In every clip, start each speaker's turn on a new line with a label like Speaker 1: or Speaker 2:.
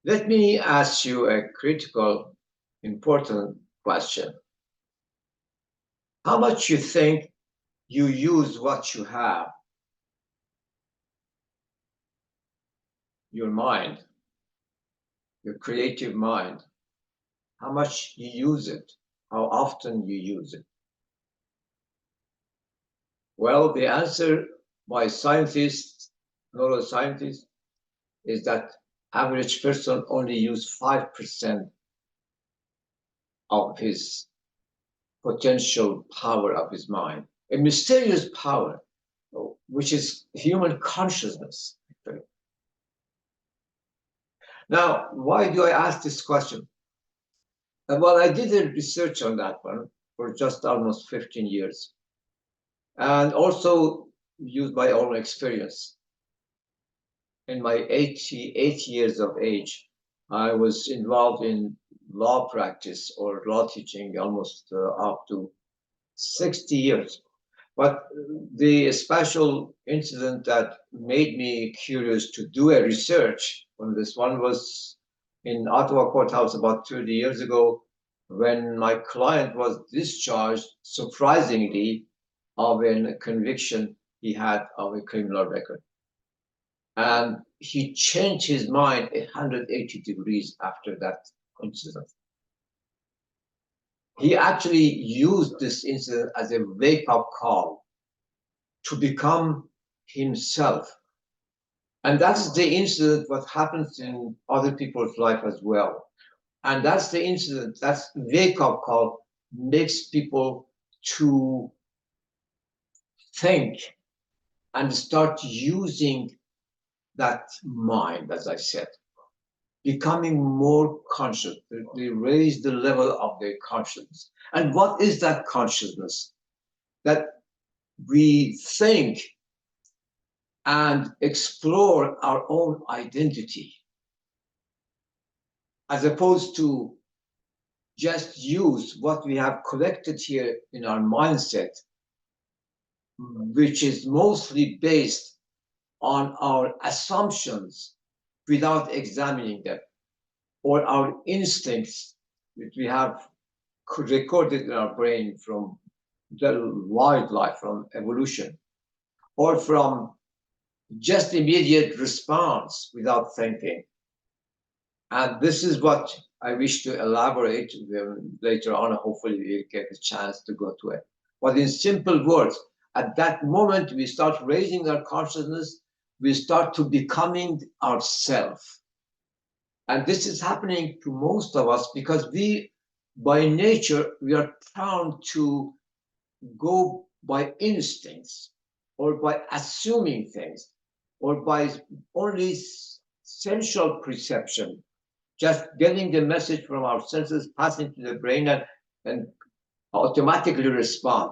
Speaker 1: Let me ask you a critical, important question. How much you think you use what you have? Your mind, your creative mind. How much you use it? How often you use it? Well, the answer by scientists, neuroscientists, is that average person only use 5% of his potential power of his mind, a mysterious power, which is human consciousness. Now, why do I ask this question? Well, I did a research on that one for just almost 15 years, and also used my own experience. In my 88 years of age, I was involved in law practice or law teaching almost up to 60 years. But the special incident that made me curious to do a research on this one was in Ottawa courthouse about 30 years ago, when my client was discharged, surprisingly, of a conviction he had of a criminal record. And he changed his mind 180 degrees after that incident. He actually used this incident as a wake-up call to become himself. And that's the incident what happens in other people's life as well. And that's the incident, that's wake-up call, makes people to think and start using that mind, as I said, becoming more conscious. They raise the level of their consciousness. And what is that consciousness? That we think and explore our own identity, as opposed to just use what we have collected here in our mindset, which is mostly based on our assumptions without examining them, or our instincts, which we have recorded in our brain from the wildlife, from evolution, or from just immediate response without thinking. And this is what I wish to elaborate later on. Hopefully we'll get a chance to go to it. But in simple words, at that moment we start raising our consciousness, we start to becoming ourselves. And this is happening to most of us because we, by nature, we are prone to go by instincts or by assuming things or by only sensual perception, just getting the message from our senses, passing to the brain and automatically respond.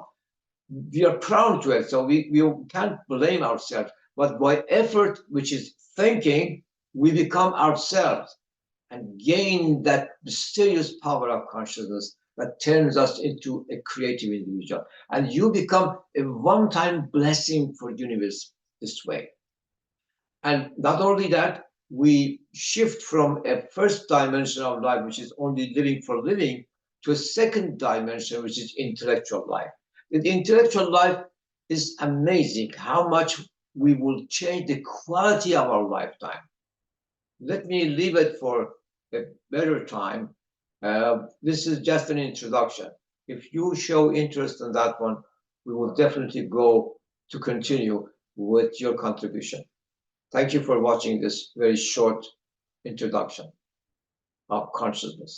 Speaker 1: We are prone to it, so we can't blame ourselves. But by effort, which is thinking, we become ourselves and gain that mysterious power of consciousness that turns us into a creative individual. And you become a one-time blessing for the universe this way. And not only that, we shift from a first dimension of life, which is only living for living, to a second dimension, which is intellectual life. The intellectual life is amazing how much we will change the quality of our lifetime. Let me leave it for a better time. This is just an introduction. If you show interest in that one, we will definitely go to continue with your contribution. Thank you for watching this very short introduction of consciousness.